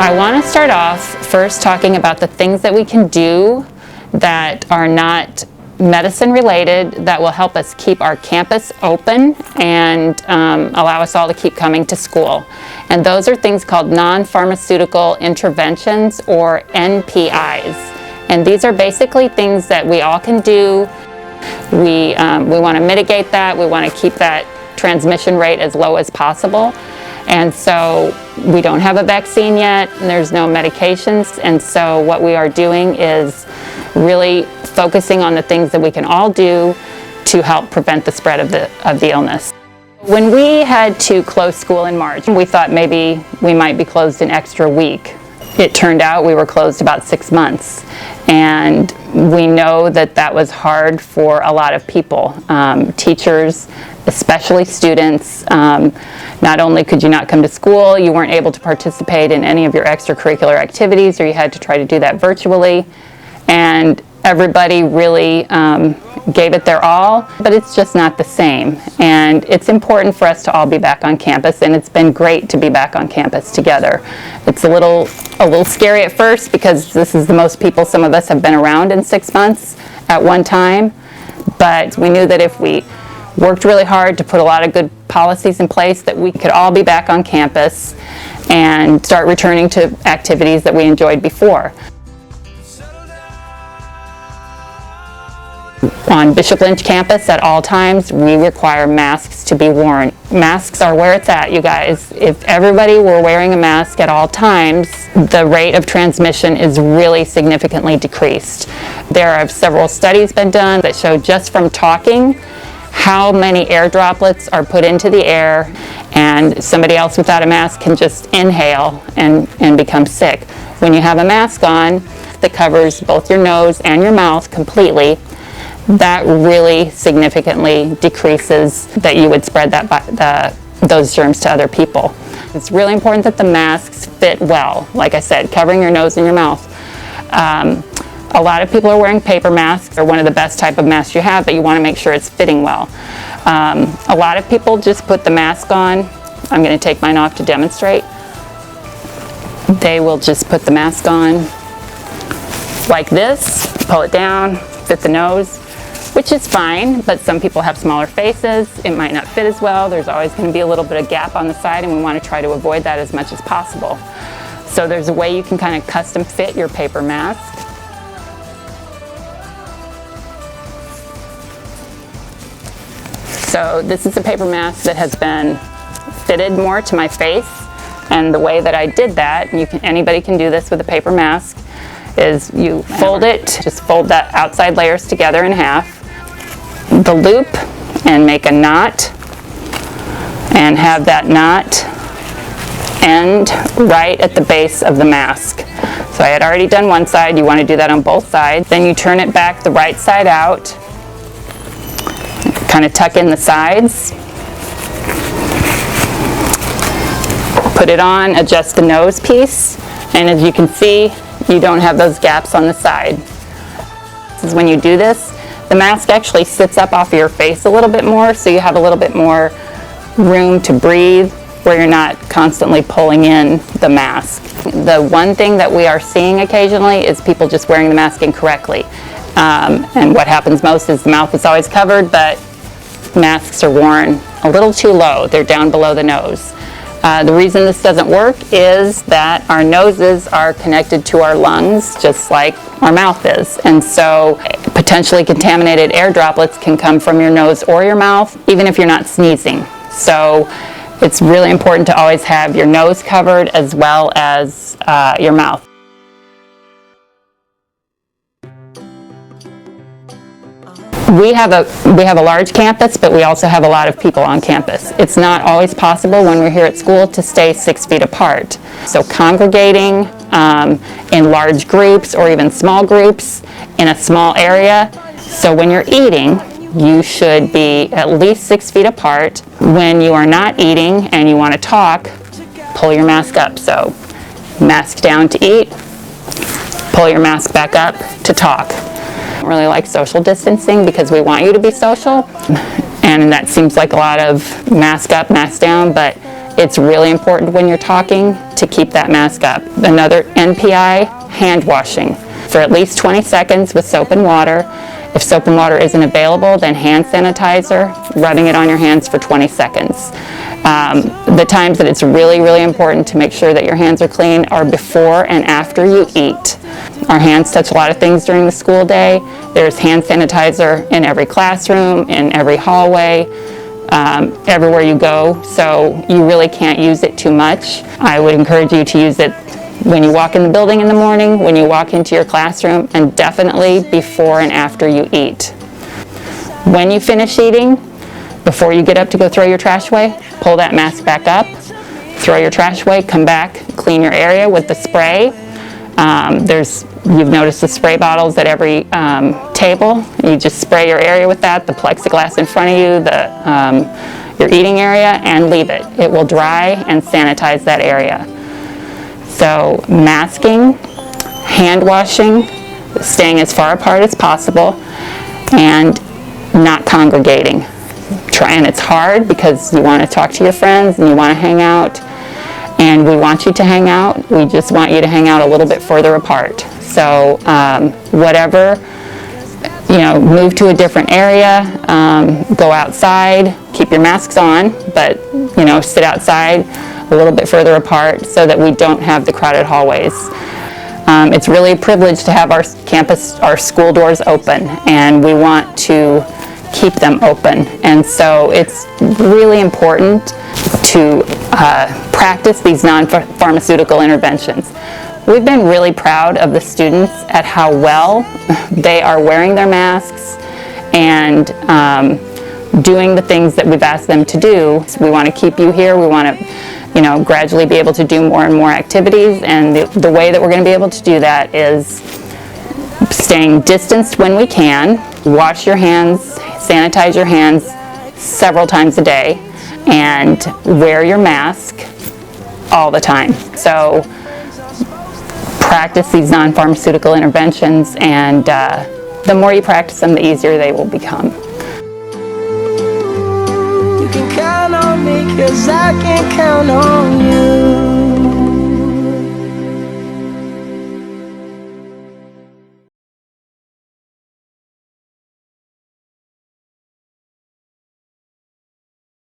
I want to start off first talking about the things that we can do that are not medicine related that will help us keep our campus open and allow us all to keep coming to school. And those are things called non-pharmaceutical interventions, or NPIs. And these are basically things that we all can do. We want to mitigate that. We want to keep that transmission rate as low as possible. And so we don't have a vaccine yet, and there's no medications. And so what we are doing is really focusing on the things that we can all do to help prevent the spread of the illness. When we had to close school in March, we thought maybe we might be closed an extra week. It turned out we were closed about 6 months. And we know that that was hard for a lot of people. Teachers, especially students. Not only could you not come to school, you weren't able to participate in any of your extracurricular activities, or you had to try to do that virtually. And everybody really gave it their all, but it's just not the same. And it's important for us to all be back on campus, and it's been great to be back on campus together. It's a little scary at first because this is the most people some of us have been around in 6 months at one time, but we knew that if we worked really hard to put a lot of good policies in place, that we could all be back on campus and start returning to activities that we enjoyed before. On Bishop Lynch campus at all times, we require masks to be worn. Masks are where it's at, you guys. If everybody were wearing a mask at all times, the rate of transmission is really significantly decreased. There have several studies been done that show just from talking how many air droplets are put into the air, and somebody else without a mask can just inhale and become sick. When you have a mask on that covers both your nose and your mouth completely, that really significantly decreases that you would spread those germs to other people. It's really important that the masks fit well. Like I said, covering your nose and your mouth. A lot of people are wearing paper masks. They're one of the best type of masks you have, but you want to make sure it's fitting well. A lot of people just put the mask on. I'm going to take mine off to demonstrate. They will just put the mask on like this, pull it down, fit the nose, which is fine, but some people have smaller faces. It might not fit as well. There's always going to be a little bit of gap on the side, and we want to try to avoid that as much as possible. So there's a way you can kind of custom fit your paper mask. So this is a paper mask that has been fitted more to my face, and the way that I did that, anybody can do this with a paper mask, is you fold it, just fold that outside layers together in half, the loop, and make a knot, and have that knot end right at the base of the mask. So I had already done one side. You want to do that on both sides. Then you turn it back the right side out, kind of tuck in the sides, put it on, adjust the nose piece, and as you can see, you don't have those gaps on the side. This is when you do this, the mask actually sits up off of your face a little bit more, so you have a little bit more room to breathe where you're not constantly pulling in the mask. The one thing that we are seeing occasionally is people just wearing the mask incorrectly. And what happens most is the mouth is always covered, but masks are worn a little too low. They're down below the nose. The reason this doesn't work is that our noses are connected to our lungs just like our mouth is. And so potentially contaminated air droplets can come from your nose or your mouth, even if you're not sneezing. So it's really important to always have your nose covered as well as your mouth. We have a large campus, but we also have a lot of people on campus. It's not always possible when we're here at school to stay 6 feet apart. So congregating in large groups or even small groups in a small area. So when you're eating, you should be at least 6 feet apart. When you are not eating and you want to talk, pull your mask up. So mask down to eat, pull your mask back up to talk. I don't really like social distancing because we want you to be social, and that seems like a lot of mask up, mask down, but it's really important when you're talking to keep that mask up. Another NPI, hand washing for at least 20 seconds with soap and water. If soap and water isn't available, then hand sanitizer, rubbing it on your hands for 20 seconds. The times that it's really, really important to make sure that your hands are clean are before and after you eat. Our hands touch a lot of things during the school day. There's hand sanitizer in every classroom, in every hallway, everywhere you go, so you really can't use it too much. I would encourage you to use it when you walk in the building in the morning, when you walk into your classroom, and definitely before and after you eat. When you finish eating, before you get up to go throw your trash away, pull that mask back up, throw your trash away, come back, clean your area with the spray. You've noticed the spray bottles at every table. You just spray your area with that, the plexiglass in front of you, your eating area, and leave it. It will dry and sanitize that area. So masking, hand washing, staying as far apart as possible, and not congregating. And it's hard because you want to talk to your friends and you want to hang out, and we want you to hang out. We just want you to hang out a little bit further apart. So whatever, move to a different area, go outside, keep your masks on, but sit outside a little bit further apart so that we don't have the crowded hallways. It's really a privilege to have our campus, our school doors open, and we want to keep them open. And so it's really important to practice these non-pharmaceutical interventions. We've been really proud of the students at how well they are wearing their masks and doing the things that we've asked them to do. We want to keep you here. We want to gradually be able to do more and more activities, and the way that we're going to be able to do that is staying distanced when we can, wash your hands, sanitize your hands several times a day, and wear your mask all the time. So practice these non-pharmaceutical interventions, and the more you practice them, the easier they will become. You can count on me, 'cause I can count on you.